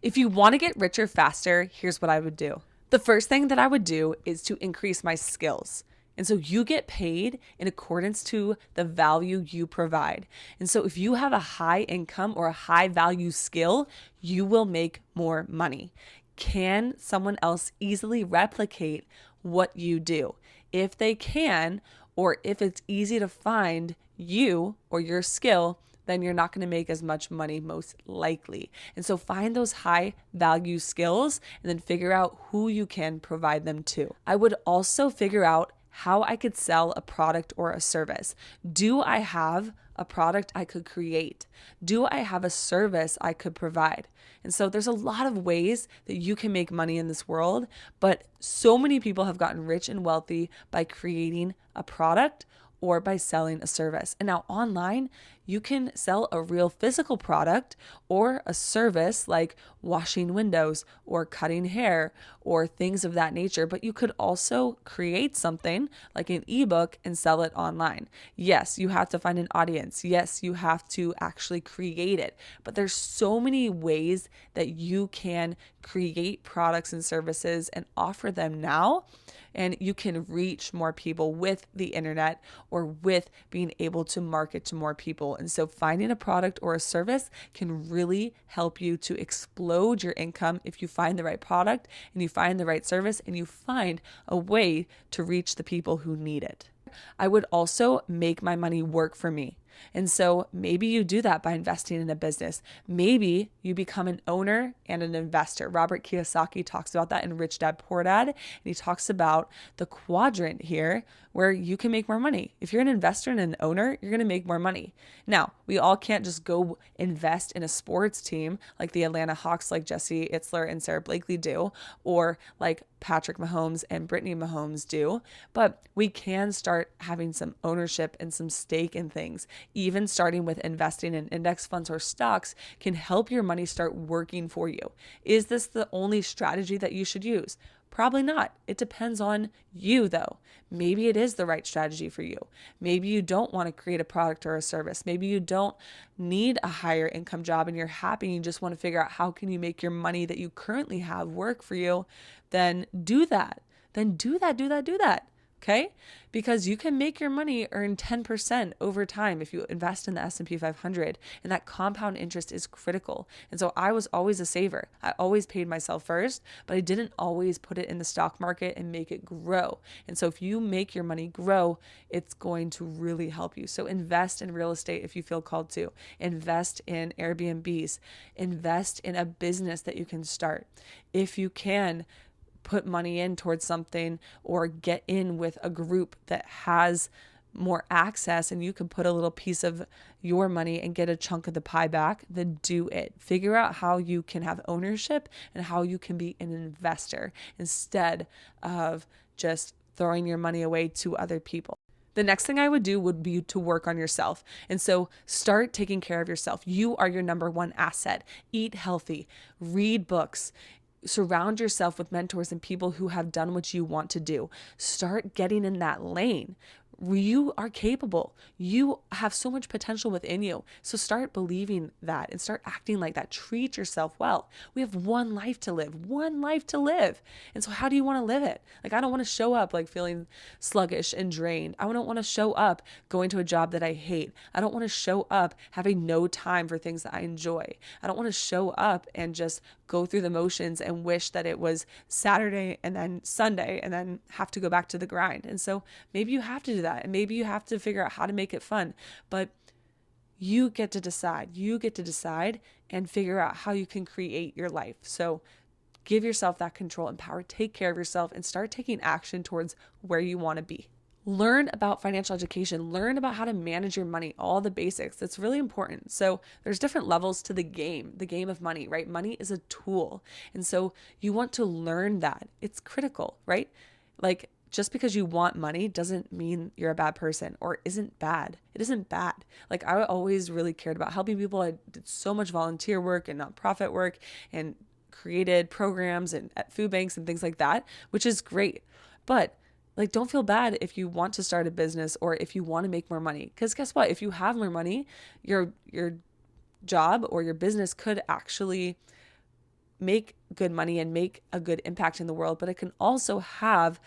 If you want to get richer faster, here's what I would do. The first thing that I would do is to increase my skills. And so you get paid in accordance to the value you provide. And so if you have a high income or a high value skill, you will make more money. Can someone else easily replicate what you do? If they can, or if it's easy to find you or your skill, then you're not going to make as much money most likely. And so find those high value skills and then figure out who you can provide them to. I would also figure out how I could sell a product or a service. Do I have a product I could create? Do I have a service I could provide? And so there's a lot of ways that you can make money in this world, but so many people have gotten rich and wealthy by creating a product or by selling a service. And now online, you can sell a real physical product or a service like washing windows or cutting hair or things of that nature. But you could also create something like an ebook and sell it online. Yes, you have to find an audience. Yes, you have to actually create it. But there's so many ways that you can create products and services and offer them now. And you can reach more people with the internet or with being able to market to more people. And so finding a product or a service can really help you to explode your income if you find the right product and you find the right service and you find a way to reach the people who need it. I would also make my money work for me. And so maybe you do that by investing in a business. Maybe you become an owner and an investor. Robert Kiyosaki talks about that in Rich Dad Poor Dad. And he talks about the quadrant here where you can make more money. If you're an investor and an owner, you're going to make more money. Now, we all can't just go invest in a sports team like the Atlanta Hawks, like Jesse Itzler and Sarah Blakely do, or like Patrick Mahomes and Brittany Mahomes do, but we can start having some ownership and some stake in things. Even starting with investing in index funds or stocks can help your money start working for you. Is this the only strategy that you should use? Probably not. It depends on you, though. Maybe it is the right strategy for you. Maybe you don't want to create a product or a service. Maybe you don't need a higher income job and you're happy and you just want to figure out how can you make your money that you currently have work for you. Then do that. Do that. Okay? Because you can make your money earn 10% over time if you invest in the S&P 500, and that compound interest is critical. And so I was always a saver. I always paid myself first, but I didn't always put it in the stock market and make it grow. And so if you make your money grow, it's going to really help you. So invest in real estate if you feel called to. Invest in Airbnbs. Invest in a business that you can start. If you can, put money in towards something or get in with a group that has more access and you can put a little piece of your money and get a chunk of the pie back, then do it. Figure out how you can have ownership and how you can be an investor instead of just throwing your money away to other people. The next thing I would do would be to work on yourself. And so start taking care of yourself. You are your number one asset. Eat healthy, read books, surround yourself with mentors and people who have done what you want to do. Start getting in that lane. You are capable. You have so much potential within you. So start believing that and start acting like that. Treat yourself well. We have one life to live, And so how do you want to live it? Like, I don't want to show up like feeling sluggish and drained. I don't want to show up going to a job that I hate. I don't want to show up having no time for things that I enjoy. I don't want to show up and just go through the motions and wish that it was Saturday and then Sunday and then have to go back to the grind. And so maybe you have to do that. And maybe you have to figure out how to make it fun, but you get to decide. You get to decide and figure out how you can create your life. So give yourself that control and power, take care of yourself, and start taking action towards where you want to be. Learn about financial education, learn about how to manage your money, all the basics. That's really important. So there's different levels to the game of money, right? Money is a tool. And so you want to learn that. It's critical, right? Like, just because you want money doesn't mean you're a bad person or isn't bad. It isn't bad. Like, I always really cared about helping people. I did so much volunteer work and nonprofit work and created programs and at food banks and things like that, which is great. But like, don't feel bad if you want to start a business or if you want to make more money. Because guess what? If you have more money, your job or your business could actually make good money and make a good impact in the world, but it can also have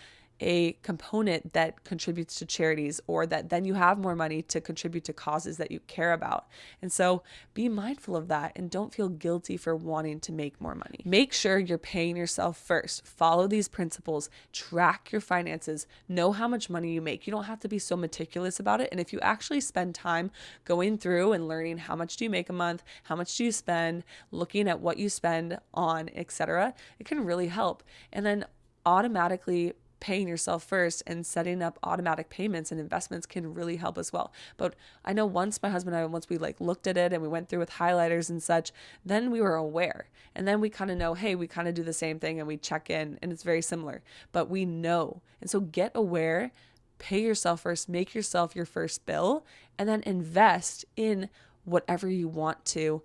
a component that contributes to charities, or that then you have more money to contribute to causes that you care about. And so be mindful of that and don't feel guilty for wanting to make more money. Make sure you're paying yourself first. Follow these principles, track your finances, know how much money you make. You don't have to be so meticulous about it. And if you actually spend time going through and learning how much do you make a month, how much do you spend, looking at what you spend on, etc., it can really help. And then automatically paying yourself first and setting up automatic payments and investments can really help as well. But I know once my husband and I, once we looked at it and we went through with highlighters and such, then we were aware. And then we kind of know, hey, we kind of do the same thing and we check in and it's very similar, but we know. And so get aware, pay yourself first, make yourself your first bill, and then invest in whatever you want to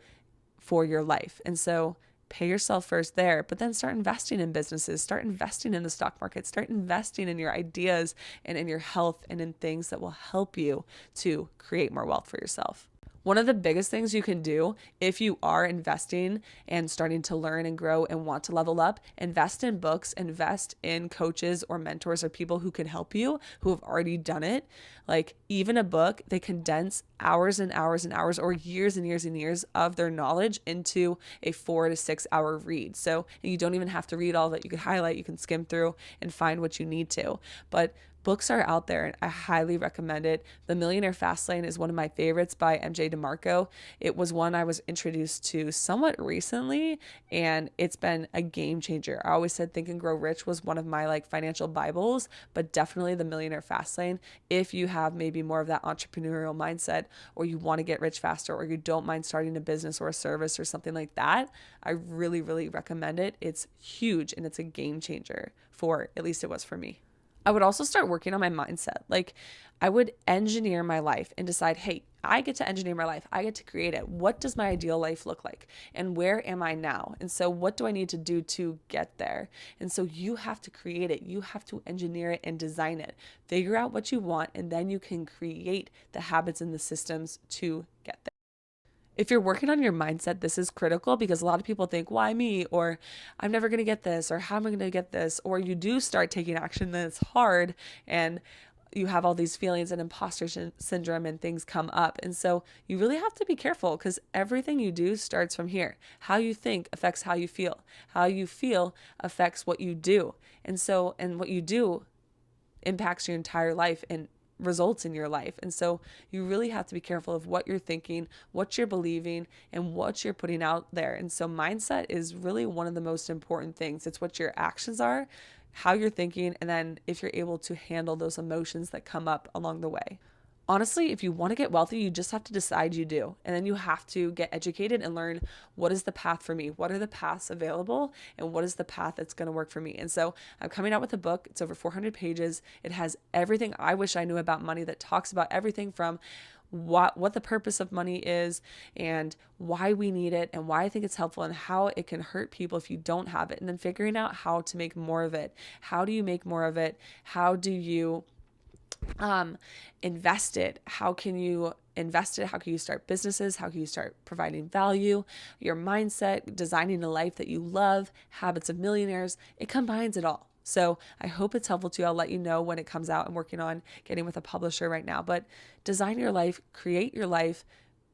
for your life. And so pay yourself first there, but then start investing in businesses, start investing in the stock market, start investing in your ideas and in your health and in things that will help you to create more wealth for yourself. One of the biggest things you can do if you are investing and starting to learn and grow and want to level up, invest in books, invest in coaches or mentors or people who can help you, who have already done it. Like even a book, they condense hours and hours and hours or years and years and years of their knowledge into a 4 to 6 hour read. So you don't even have to read all of it. You can highlight, you can skim through and find what you need to. But books are out there and I highly recommend it. The Millionaire Fastlane is one of my favorites by MJ DeMarco. It was one I was introduced to somewhat recently and it's been a game changer. I always said Think and Grow Rich was one of my financial Bibles, but definitely the Millionaire Fastlane if you have maybe more of that entrepreneurial mindset, or you want to get rich faster, or you don't mind starting a business or a service or something like that. I really, really recommend it. It's huge and it's a game changer for, at least it was for me. I would also start working on my mindset. I would engineer my life and decide, hey, I get to engineer my life. I get to create it. What does my ideal life look like? And where am I now? And so what do I need to do to get there? And so you have to create it. You have to engineer it and design it. Figure out what you want, and then you can create the habits and the systems to get there. If you're working on your mindset, this is critical because a lot of people think, why me? Or I'm never going to get this, or how am I going to get this? Or you do start taking action, then it's hard and you have all these feelings and imposter syndrome and things come up. And so you really have to be careful because everything you do starts from here. How you think affects how you feel. How you feel affects what you do. And what you do impacts your entire life and results in your life. And so you really have to be careful of what you're thinking, what you're believing, and what you're putting out there. And so mindset is really one of the most important things. It's what your actions are, how you're thinking, and then if you're able to handle those emotions that come up along the way. Honestly, if you want to get wealthy, you just have to decide you do. And then you have to get educated and learn what is the path for me? What are the paths available? And what is the path that's going to work for me? And so I'm coming out with a book. It's over 400 pages. It has everything I wish I knew about money, that talks about everything from what the purpose of money is and why we need it and why I think it's helpful and how it can hurt people if you don't have it. And then figuring out how to make more of it. How do you make more of it? How do you invest it? How can you invest it? How can you start businesses? How can you start providing value? Your mindset, designing a life that you love, habits of millionaires, it combines it all. So I hope it's helpful to you. I'll let you know when it comes out. I'm working on getting with a publisher right now, but design your life, create your life,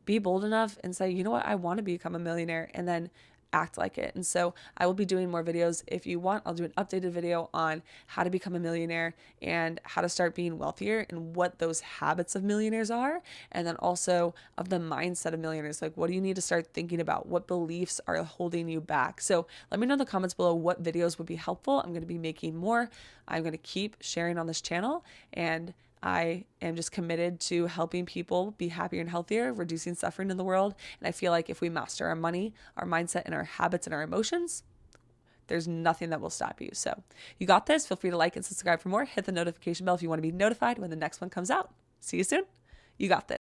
be bold enough and say, you know what, I want to become a millionaire, and then act like it. And so I will be doing more videos. If you want, I'll do an updated video on how to become a millionaire and how to start being wealthier and what those habits of millionaires are. And then also of the mindset of millionaires. What do you need to start thinking about? What beliefs are holding you back? So let me know in the comments below what videos would be helpful. I'm going to be making more. I'm going to keep sharing on this channel, and I am just committed to helping people be happier and healthier, reducing suffering in the world. And I feel like if we master our money, our mindset, and our habits and our emotions, there's nothing that will stop you. So you got this. Feel free to like and subscribe for more. Hit the notification bell if you want to be notified when the next one comes out. See you soon. You got this.